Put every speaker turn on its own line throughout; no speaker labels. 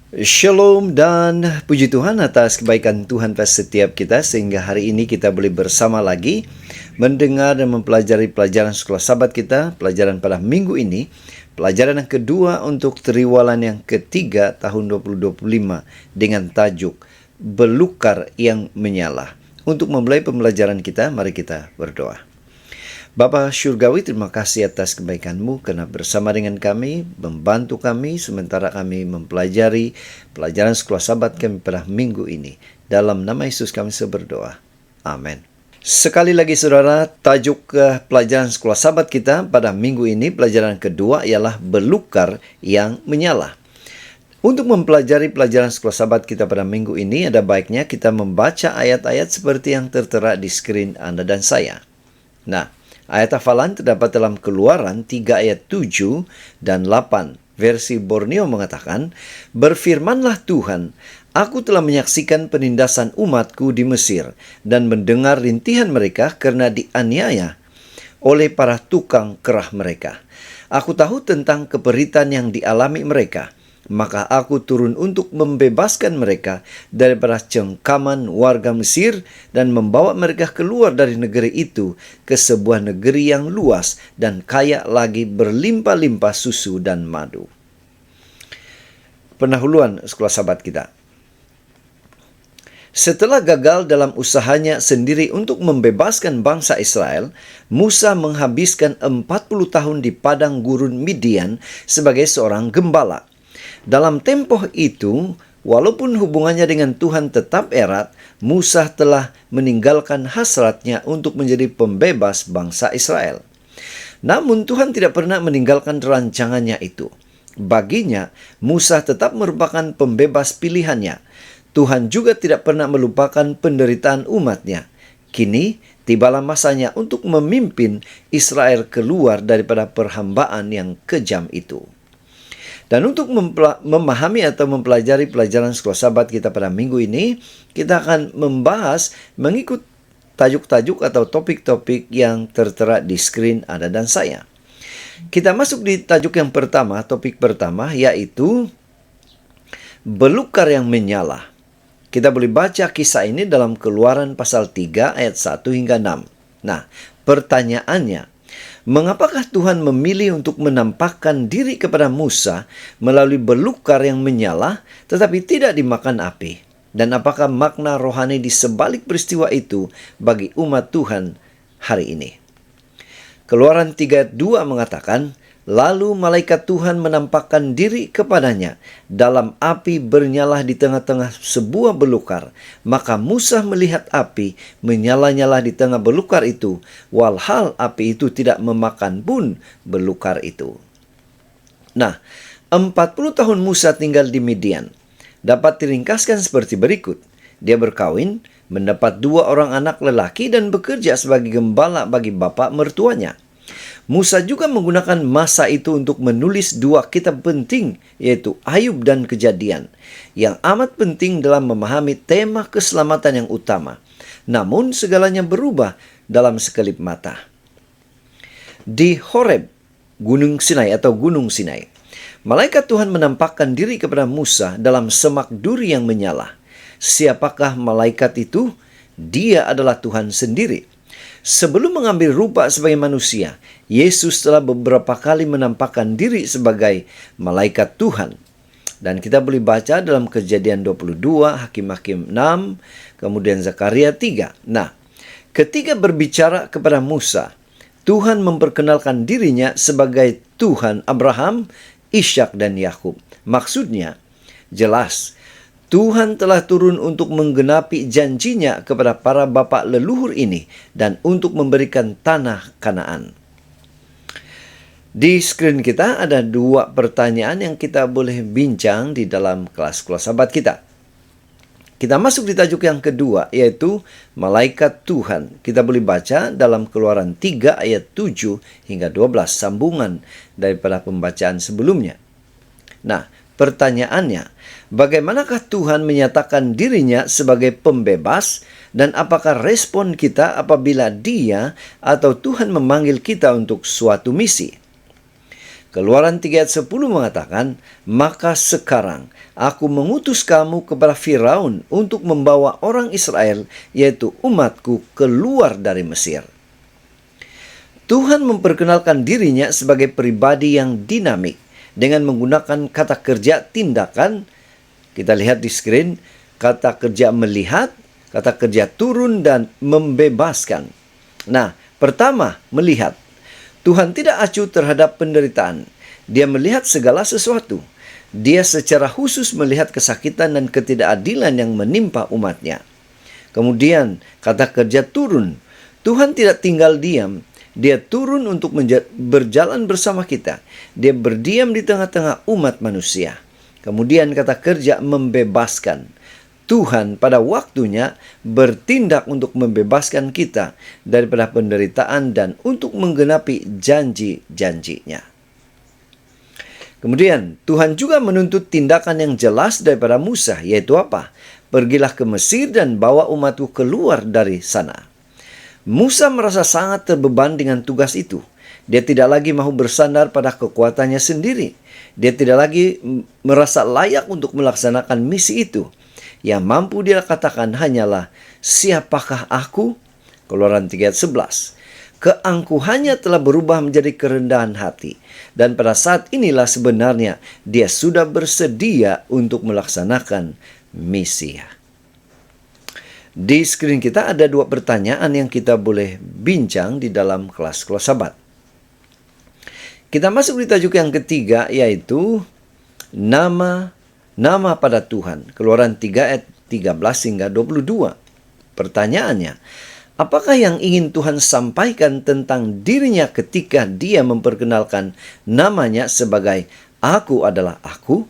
Shalom dan puji Tuhan atas kebaikan Tuhan atas setiap kita sehingga hari ini kita boleh bersama lagi mendengar dan mempelajari pelajaran sekolah sahabat kita, pelajaran pada minggu ini, pelajaran yang kedua untuk triwulan yang ketiga tahun 2025 dengan tajuk Belukar yang Menyala. Untuk memulai pembelajaran kita, mari kita berdoa. Bapa Syurgawi, terima kasih atas kebaikan-Mu karena bersama dengan kami, membantu kami sementara kami mempelajari pelajaran sekolah sahabat kami pada minggu ini. Dalam nama Yesus kami berdoa. Amin. Sekali lagi saudara, tajuk pelajaran sekolah sahabat kita pada minggu ini, pelajaran kedua ialah Belukar yang Menyala. Untuk mempelajari pelajaran sekolah sahabat kita pada minggu ini, ada baiknya kita membaca ayat-ayat seperti yang tertera di skrin Anda dan saya. Nah, ayat hafalan terdapat dalam Keluaran 3 ayat 7 dan 8. Versi Borneo mengatakan, "Berfirmanlah Tuhan, aku telah menyaksikan penindasan umatku di Mesir dan mendengar rintihan mereka karena dianiaya oleh para tukang kerah mereka. Aku tahu tentang keperitan yang dialami mereka. Maka aku turun untuk membebaskan mereka daripada cengkaman warga Mesir dan membawa mereka keluar dari negeri itu ke sebuah negeri yang luas dan kaya lagi berlimpah-limpah susu dan madu." Pendahuluan sekolah sahabat kita. Setelah gagal dalam usahanya sendiri untuk membebaskan bangsa Israel, Musa menghabiskan 40 tahun di padang gurun Midian sebagai seorang gembala. Dalam tempoh itu, walaupun hubungannya dengan Tuhan tetap erat, Musa telah meninggalkan hasratnya untuk menjadi pembebas bangsa Israel. Namun Tuhan tidak pernah meninggalkan rancangannya itu. Baginya, Musa tetap merupakan pembebas pilihannya. Tuhan juga tidak pernah melupakan penderitaan umatnya. Kini, tibalah masanya untuk memimpin Israel keluar daripada perhambaan yang kejam itu. Dan untuk memahami atau mempelajari pelajaran sekolah sahabat kita pada minggu ini, kita akan membahas mengikut tajuk-tajuk atau topik-topik yang tertera di skrin Anda dan saya. Kita masuk di tajuk yang pertama, topik pertama, yaitu Belukar yang Menyala. Kita boleh baca kisah ini dalam Keluaran pasal 3 ayat 1 hingga 6. Nah, pertanyaannya, mengapakah Tuhan memilih untuk menampakkan diri kepada Musa melalui belukar yang menyala tetapi tidak dimakan api? Dan apakah makna rohani di sebalik peristiwa itu bagi umat Tuhan hari ini? Keluaran 3:2 mengatakan, "Lalu malaikat Tuhan menampakkan diri kepadanya dalam api bernyala di tengah-tengah sebuah belukar. Maka Musa melihat api menyala-nyala di tengah belukar itu, walhal api itu tidak memakan pun belukar itu." Nah, 40 tahun Musa tinggal di Midian dapat diringkaskan seperti berikut. Dia berkawin, mendapat 2 orang anak lelaki dan bekerja sebagai gembala bagi bapak mertuanya. Musa juga menggunakan masa itu untuk menulis 2 kitab penting, yaitu Ayub dan Kejadian, yang amat penting dalam memahami tema keselamatan yang utama. Namun segalanya berubah dalam sekelip mata. Di Horeb, Gunung Sinai, malaikat Tuhan menampakkan diri kepada Musa dalam semak duri yang menyala. Siapakah malaikat itu? Dia adalah Tuhan sendiri. Sebelum mengambil rupa sebagai manusia, Yesus telah beberapa kali menampakkan diri sebagai malaikat Tuhan. Dan kita boleh baca dalam Kejadian 22, Hakim-Hakim 6, kemudian Zakaria 3. Nah, ketika berbicara kepada Musa, Tuhan memperkenalkan dirinya sebagai Tuhan Abraham, Ishak, dan Yakub. Maksudnya, jelas, Tuhan telah turun untuk menggenapi janjinya kepada para bapak leluhur ini dan untuk memberikan tanah Kanaan. Di skrin kita ada 2 pertanyaan yang kita boleh bincang di dalam kelas sahabat kita. Kita masuk di tajuk yang kedua, yaitu Malaikat Tuhan. Kita boleh baca dalam Keluaran 3 ayat 7 hingga 12, sambungan daripada pembacaan sebelumnya. Nah, pertanyaannya, bagaimanakah Tuhan menyatakan dirinya sebagai pembebas dan apakah respon kita apabila Dia atau Tuhan memanggil kita untuk suatu misi? Keluaran 3 ayat 10 mengatakan, "Maka sekarang aku mengutus kamu kepada Firaun untuk membawa orang Israel, yaitu umatku, keluar dari Mesir." Tuhan memperkenalkan dirinya sebagai pribadi yang dinamik dengan menggunakan kata kerja tindakan. Kita lihat di screen, kata kerja melihat, kata kerja turun, dan membebaskan. Nah, pertama, melihat. Tuhan tidak acuh terhadap penderitaan. Dia melihat segala sesuatu. Dia secara khusus melihat kesakitan dan ketidakadilan yang menimpa umatnya. Kemudian, kata kerja turun. Tuhan tidak tinggal diam. Dia turun untuk berjalan bersama kita. Dia berdiam di tengah-tengah umat manusia. Kemudian kata kerja membebaskan. Tuhan pada waktunya bertindak untuk membebaskan kita daripada penderitaan dan untuk menggenapi janji-janjinya. Kemudian Tuhan juga menuntut tindakan yang jelas daripada Musa, yaitu apa? Pergilah ke Mesir dan bawa umatku keluar dari sana. Musa merasa sangat terbeban dengan tugas itu. Dia tidak lagi mahu bersandar pada kekuatannya sendiri. Dia tidak lagi merasa layak untuk melaksanakan misi itu. Yang mampu dia katakan hanyalah, "Siapakah aku?" Keluaran 3 ayat 11. Keangkuhannya telah berubah menjadi kerendahan hati. Dan pada saat inilah sebenarnya dia sudah bersedia untuk melaksanakan misi. Di screen kita ada 2 pertanyaan yang kita boleh bincang di dalam kelas Sabat. Kita masuk di tajuk yang ketiga, yaitu nama pada Tuhan. Keluaran 3 ayat 13 hingga 22. Pertanyaannya, apakah yang ingin Tuhan sampaikan tentang dirinya ketika dia memperkenalkan namanya sebagai "Aku adalah Aku"?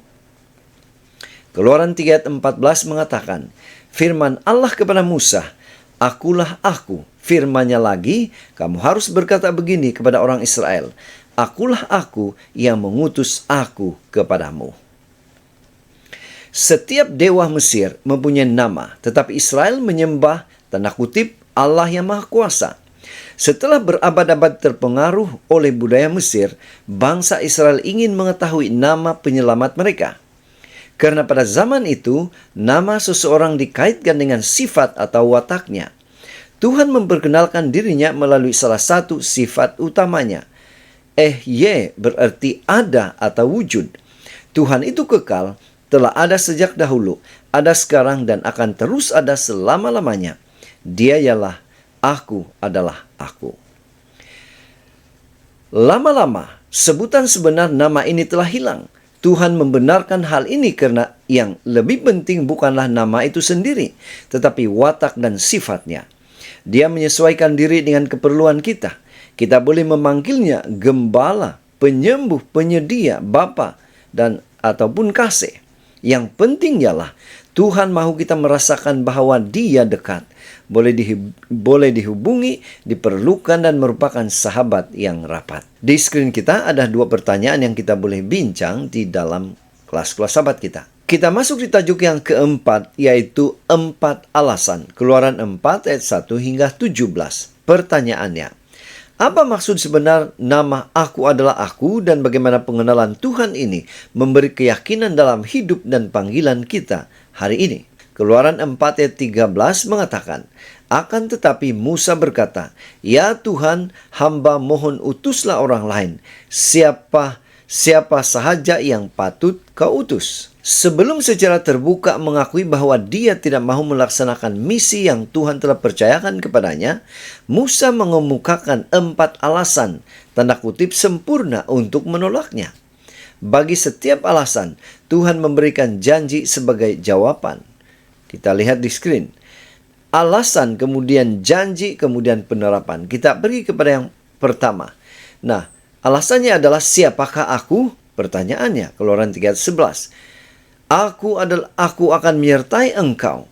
Keluaran 3 ayat 14 mengatakan, firman Allah kepada Musa, "Akulah Aku." Firman-Nya lagi, "Kamu harus berkata begini kepada orang Israel, Akulah Aku yang mengutus aku kepadamu." Setiap dewa Mesir mempunyai nama, tetapi Israel menyembah, tanda kutip, Allah yang Maha Kuasa. Setelah berabad-abad terpengaruh oleh budaya Mesir, bangsa Israel ingin mengetahui nama penyelamat mereka. Karena pada zaman itu, nama seseorang dikaitkan dengan sifat atau wataknya. Tuhan memperkenalkan dirinya melalui salah satu sifat utamanya. Berarti ada atau wujud. Tuhan itu kekal, telah ada sejak dahulu, ada sekarang, dan akan terus ada selama-lamanya. Dia ialah Aku adalah Aku. Lama-lama, sebutan sebenar nama ini telah hilang. Tuhan membenarkan hal ini karena yang lebih penting bukanlah nama itu sendiri, tetapi watak dan sifatnya. Dia menyesuaikan diri dengan keperluan kita. Kita boleh memanggilnya Gembala, Penyembuh, Penyedia, Bapa, dan ataupun Kasih. Yang penting ialah Tuhan mahu kita merasakan bahwa Dia dekat, boleh dihubungi, diperlukan, dan merupakan sahabat yang rapat. Di screen kita ada 2 pertanyaan yang kita boleh bincang di dalam kelas Sabat kita. Kita masuk di tajuk yang keempat, yaitu 4 alasan. Keluaran 4 ayat 1 hingga 17. Pertanyaannya, apa maksud sebenar nama Aku adalah Aku, dan bagaimana pengenalan Tuhan ini memberi keyakinan dalam hidup dan panggilan kita hari ini? Keluaran 4 ayat 13 mengatakan, akan tetapi Musa berkata, "Ya Tuhan, hamba mohon utuslah orang lain. Siapa sahaja yang patut Kau utus." Sebelum secara terbuka mengakui bahwa dia tidak mahu melaksanakan misi yang Tuhan telah percayakan kepadanya, Musa mengemukakan 4 alasan, tanda kutip, sempurna untuk menolaknya. Bagi setiap alasan, Tuhan memberikan janji sebagai jawaban. Kita lihat di screen. Alasan, kemudian janji, kemudian penerapan. Kita pergi kepada yang pertama. Nah, alasannya adalah siapakah aku? Pertanyaannya, Keluaran 3 ayat 11. Aku akan menyertai engkau.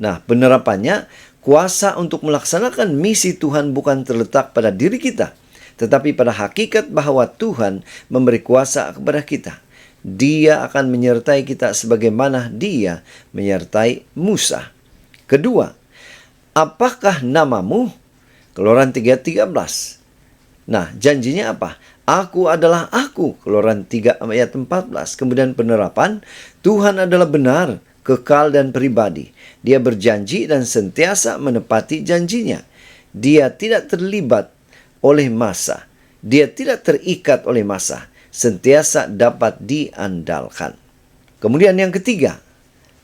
Nah, penerapannya, kuasa untuk melaksanakan misi Tuhan bukan terletak pada diri kita, tetapi pada hakikat bahwa Tuhan memberi kuasa kepada kita. Dia akan menyertai kita sebagaimana Dia menyertai Musa. Kedua, apakah namamu? Keluaran 3:13. Nah, janjinya apa? Aku adalah aku, Keluaran 3 ayat 14. Kemudian penerapan, Tuhan adalah benar, kekal dan pribadi. Dia berjanji dan sentiasa menepati janjinya. Dia tidak terlibat oleh masa. Dia tidak terikat oleh masa. Sentiasa dapat diandalkan. Kemudian yang ketiga,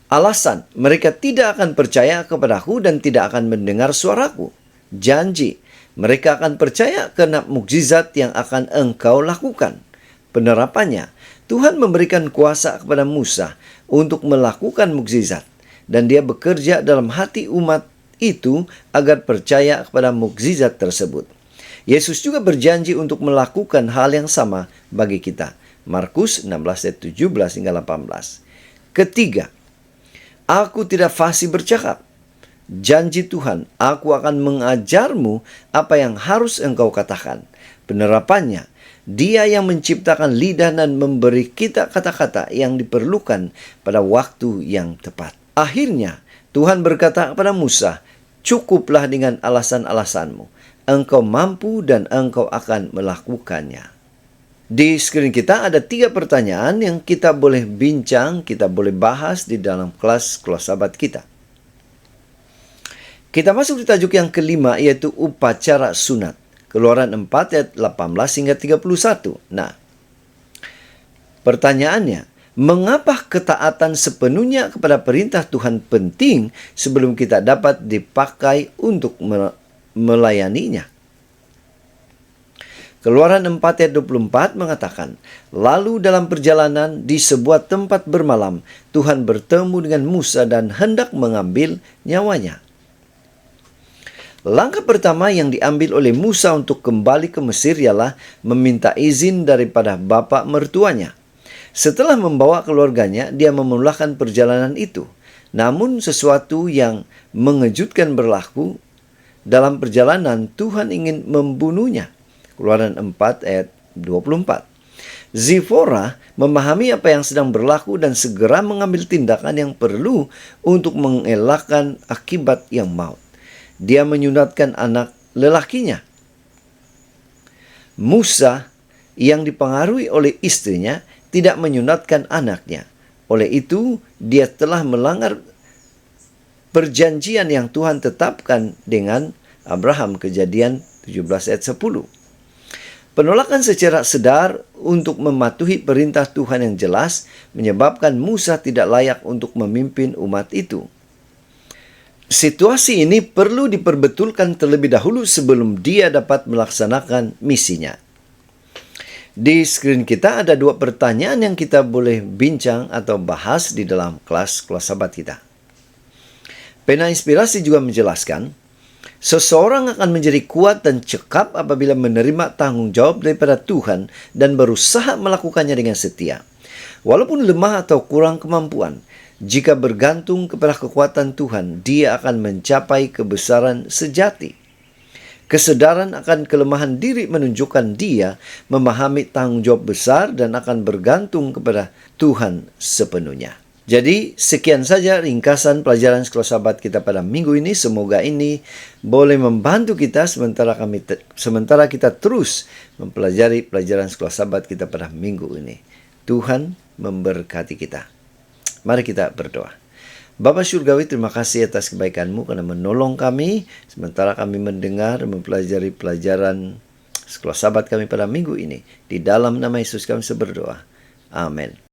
alasan mereka tidak akan percaya kepadaku dan tidak akan mendengar suaraku. Janji, mereka akan percaya karena mukjizat yang akan engkau lakukan. Penerapannya, Tuhan memberikan kuasa kepada Musa untuk melakukan mukjizat, dan dia bekerja dalam hati umat itu agar percaya kepada mukjizat tersebut. Yesus juga berjanji untuk melakukan hal yang sama bagi kita. Markus 16 ayat 17 hingga 18. Ketiga, aku tidak fasih bercakap. Janji Tuhan, aku akan mengajarmu apa yang harus engkau katakan. Penerapannya, Dia yang menciptakan lidah dan memberi kita kata-kata yang diperlukan pada waktu yang tepat. Akhirnya, Tuhan berkata kepada Musa, cukuplah dengan alasan-alasanmu. Engkau mampu dan engkau akan melakukannya. Di screen kita ada 3 pertanyaan yang kita boleh bincang, kita boleh bahas di dalam kelas sahabat kita. Kita masuk di tajuk yang kelima, yaitu upacara sunat. Keluaran 4 ayat 18 hingga 31. Nah, pertanyaannya, mengapa ketaatan sepenuhnya kepada perintah Tuhan penting sebelum kita dapat dipakai untuk melayaninya? Keluaran 4 ayat 24 mengatakan, lalu dalam perjalanan di sebuah tempat bermalam, Tuhan bertemu dengan Musa dan hendak mengambil nyawanya. Langkah pertama yang diambil oleh Musa untuk kembali ke Mesir ialah meminta izin daripada bapa mertuanya. Setelah membawa keluarganya, dia memulahkan perjalanan itu. Namun sesuatu yang mengejutkan berlaku. Dalam perjalanan, Tuhan ingin membunuhnya. Keluaran 4 ayat 24. Zipora memahami apa yang sedang berlaku dan segera mengambil tindakan yang perlu untuk mengelakkan akibat yang maut. Dia menyunatkan anak lelakinya. Musa yang dipengaruhi oleh istrinya tidak menyunatkan anaknya. Oleh itu, dia telah melanggar perjanjian yang Tuhan tetapkan dengan Abraham. Kejadian 17 ayat 10. Penolakan secara sadar untuk mematuhi perintah Tuhan yang jelas menyebabkan Musa tidak layak untuk memimpin umat itu. Situasi ini perlu diperbetulkan terlebih dahulu sebelum dia dapat melaksanakan misinya. Di screen kita ada 2 pertanyaan yang kita boleh bincang atau bahas di dalam kelas sahabat kita. Pena Inspirasi juga menjelaskan, seseorang akan menjadi kuat dan cekap apabila menerima tanggung jawab daripada Tuhan dan berusaha melakukannya dengan setia. Walaupun lemah atau kurang kemampuan, jika bergantung kepada kekuatan Tuhan, dia akan mencapai kebesaran sejati. Kesadaran akan kelemahan diri menunjukkan dia memahami tanggung jawab besar dan akan bergantung kepada Tuhan sepenuhnya. Jadi, sekian saja ringkasan pelajaran sekolah sahabat kita pada minggu ini. Semoga ini boleh membantu kita sementara kita terus mempelajari pelajaran sekolah sahabat kita pada minggu ini. Tuhan memberkati kita. Mari kita berdoa. Bapa Surgawi, terima kasih atas kebaikan-Mu karena menolong kami sementara kami mendengar dan mempelajari pelajaran sekolah sahabat kami pada minggu ini. Di dalam nama Yesus kami berdoa. Amin.